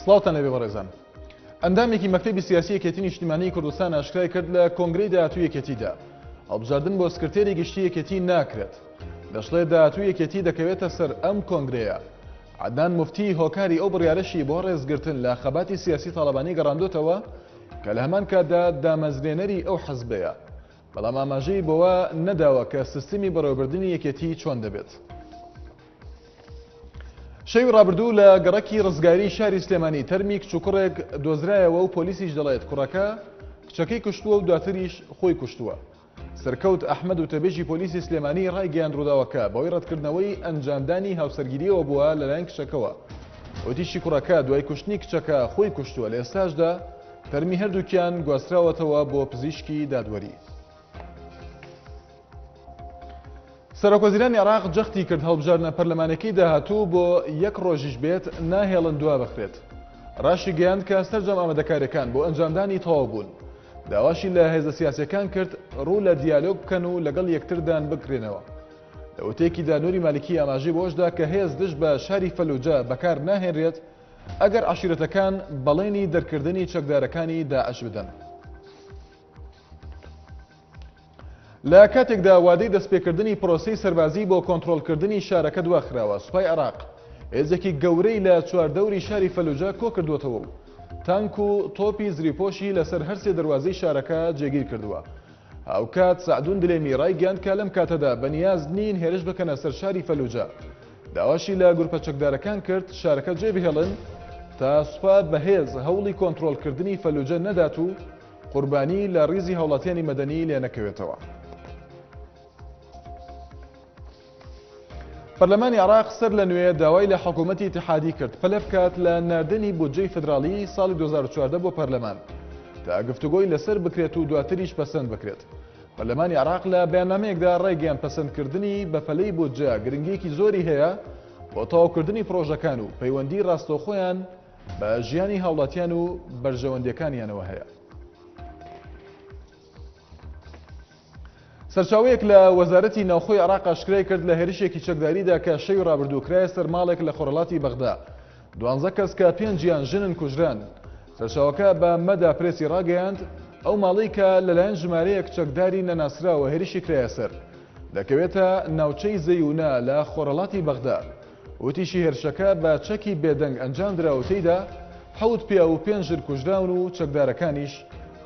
سڵاوتان لەبێ بەڕێزان. ئەندامێکی مەکتەبی سیاسی یەکێتی نیشتیمانیی کوردستان ئاشکرای کرد لە کۆنگرەی داهاتووی یەکێتیدا هەڵبژاردن بۆ سکرتێری گشتی یەکێتی ناکرێت. دەشڵێ داهاتووی یەکێتی دەکەوێتە سەر ئەم کۆنگرەیە. عەدنان موفتی هۆکاری ئەو بڕیارەشی بۆ ڕێزگرتن لە خەباتی سیاسی تاڵەبانی گەڕاندۆتەوە کە لە هەمان کاتدا دامەزرێنەری ئەو حەزبەیە، بەڵام ئاماژەی بۆوە نەداوە کە سیستمی بەڕێوەبردنی یەکێتی چۆن دەبێت. شەوی ڕابردوو لە گەڕەکی ڕزگاری شاری سلێمانی تەرمی کچوکوڕێک دۆزرایەوە و پۆلیسیش دەڵێت کوڕەکە کچەکەی کوشتووە و دواتریش خۆی کوشتووە. سەرکەوت ئەحمەد و تەبێژی پۆلیسی سلێمانی ڕایگەیاند ڕووداوەکە بەوەی ڕەتکردنەوەی ئەنجامدانی هاوسەرگیریەوە بووە لەلایەن کچەکەوە. وتیشی کوڕەکە دوای کوشتنی کچەکە خۆی کوشتووە، لە ئێستاشدا تەرمی هەردووکیان گواستراوەتەوە بۆ پزیشکی دادوەری. سەرۆکوەزیرانی عێراق جەختی کرد هەڵبژاردنە پەرلەمانەکەی داهاتوو بۆ یەک ڕۆژیش بێت ناهێڵن دوا بخرێت. ڕاشی گەیاند کە سەرجەم ئامادەکاریەکان بۆ ئەنجامدانی تەواو بوون. داواشی لە هێزە سیاسیەکان کرد ڕوو لە دیالۆگ بکەن و لەگەڵ یەکتردان بکرێنەوە. لە وتەیەکیدا نووری مالیکی ئاماژەی بۆشدا کە هێز دژ بە شاری فەلوجە بەکار ناهێنرێت ئەگەر عەشیرەتەکان بەڵێنی دەرکردنی چەکدارەکانی داعش بدەن. لە کاتێکدا وادەی دەستپێکردنی پرۆسەی سەربازی بۆ کۆنتڕۆڵکردنی شارەکە دواخراوە، سوپای عێراق هێزێکی گەورەی لە چواردەوری شاری فەلوجە کۆ کردووەتەوە و تانک و تۆپی زریپۆشی لەسەر هەرسێ دەواازەی شارەکە جێگیر کردووە. هاوکات سەعدون دلێمی ڕایگەیاند کە لەم کاتەدا بەنیاز نین هێرش بکەنە سەر شاری فەلوجە. داواشی لە گروپە چەکدارەکان کرد شارەکە جێبهێڵن تا سوپا بەهێز هەوڵی کۆنتڕۆڵکردنی فەلوجە نەدات و قوربانی لە ڕیزی هەوڵاتیانی مەدەنی لێ نەکەوێتەوە. پەرلەمانی عێراق سەر لە نوێ داوای لە حکوومەتی ئیتیحادی کرد پەلە بکات لە ناردنی بودجەی فدراڵی ساڵی 2014 بۆ پەرلەمان تا گفتوگۆی لەسەر بکرێت و دواتریش پەسەند بکرێت. پەرلەمانی عێراق لە بەیاننامەیەکدا ڕێگەیان پەسەندکردنی بە پەلەی بودجە گرنگیەکی زۆری هەیە بۆ تەواوکردنی پرۆژەکان و پەیوەندی ڕاستەوخۆیان بە ژیانی هاوڵاتیان و بەرژەوەندیەکانیانەوە هەیە. سەرچاوەیەک لە وەزارەتی ناوخۆی عێراق ئاشکرای کرد لە هێرشێکی چەکداریدا کە شەوی ڕابردووکرایە سەر ماڵێک لە خۆرەڵاتی بەغدا. 12 کەس کە 5 ژنن کوژران. سەرچاوەکە بە مەدا پرێسی ڕاگەیاند ئەو ماڵی کە لەلایەن ژمارەیەک چەکداری نەناسراوە هێرشی کرایە سەر دەکەوێتە ناوچەی زەیونا لە خۆرەڵاتی بەغدا. وتیشی هێرشەکە بە چەکی بێدەنگ ئەنجام دراوتەیدا 7 پیا و 5 ژن کوژراون و چەکدارەکانیش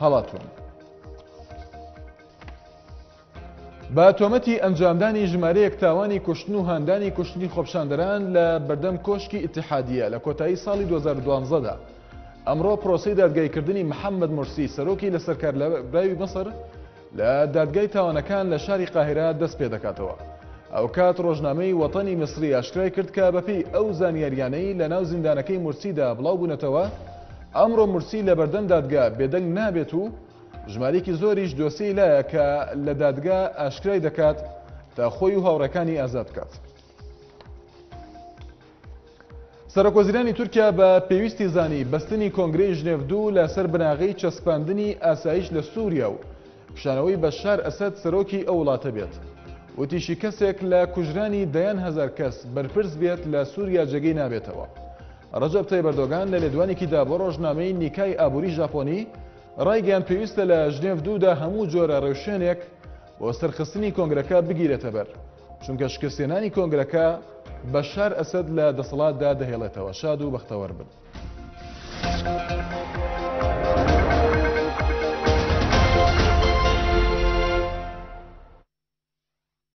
هەڵاتون. بە تۆمەتی ئەنجامدانی ژمارەیەک تاوانی کوشتن و هاندانی کوشتنی خۆپشاندەران لە بەردەم کۆشکی ئیتیحادیە لە کۆتایی ساڵی 2012دا ئەمڕۆ پرۆسەی دادگایکردنی محەممەد مورسی سەرۆکی لە سەرکارلەبراوی مەسر لە دادگای تاوانەکان لە شاری قاهرە دەست پێ دەکاتەوە. ئەو کات ڕۆژنامەی وەتانی میسری ئاشکرای کرد کە بەپێی ئەو زانیاریانەی لە ناو زیندانەکەی مورسیدا بڵاو بوونەتەوە ئەمڕۆ مورسی لە بەردەم دادگا بێدەنگ نابێت و ژمارەیەکی زۆریش دۆسیی لایە کە لە دادگا ئاشکرای دەکات تا خۆی و هاوڕەکانی ئازاد بکات. سەرۆکوەزیرانی تورکیا بە پێویستی زانی بەستنی کۆنگرەی ژنێڤ دوو لەسەر بناغی چەسپاندنی ئاسایش لە سووریا و پیشانەوەی بەشار ئەسەد سەرۆکی ئەو وڵاتە بێت. وتیشی کەسێک لە کوژرانی دەیان هەزار کەس بەرپرس بێت لە سووریا جێگەی نابێتەوە. ڕەجەب تایب ئەردۆغان لە لێدوانێکیدا بۆ ڕۆژنامەی نیکای ئابووری ژاپۆنی ڕایگەیان پێویستە لە ژنێڤ دوودا هەموو جۆرە ڕێوشێنێک بۆ سەرخستنی کۆنگرەکە بگیرێتە بەر، چونکە شکستێنانی کۆنگرەکە بەشار ئەسەد لە دەسەڵاتدا دەهێڵێتەوە. شاد و بەختەوەر بن.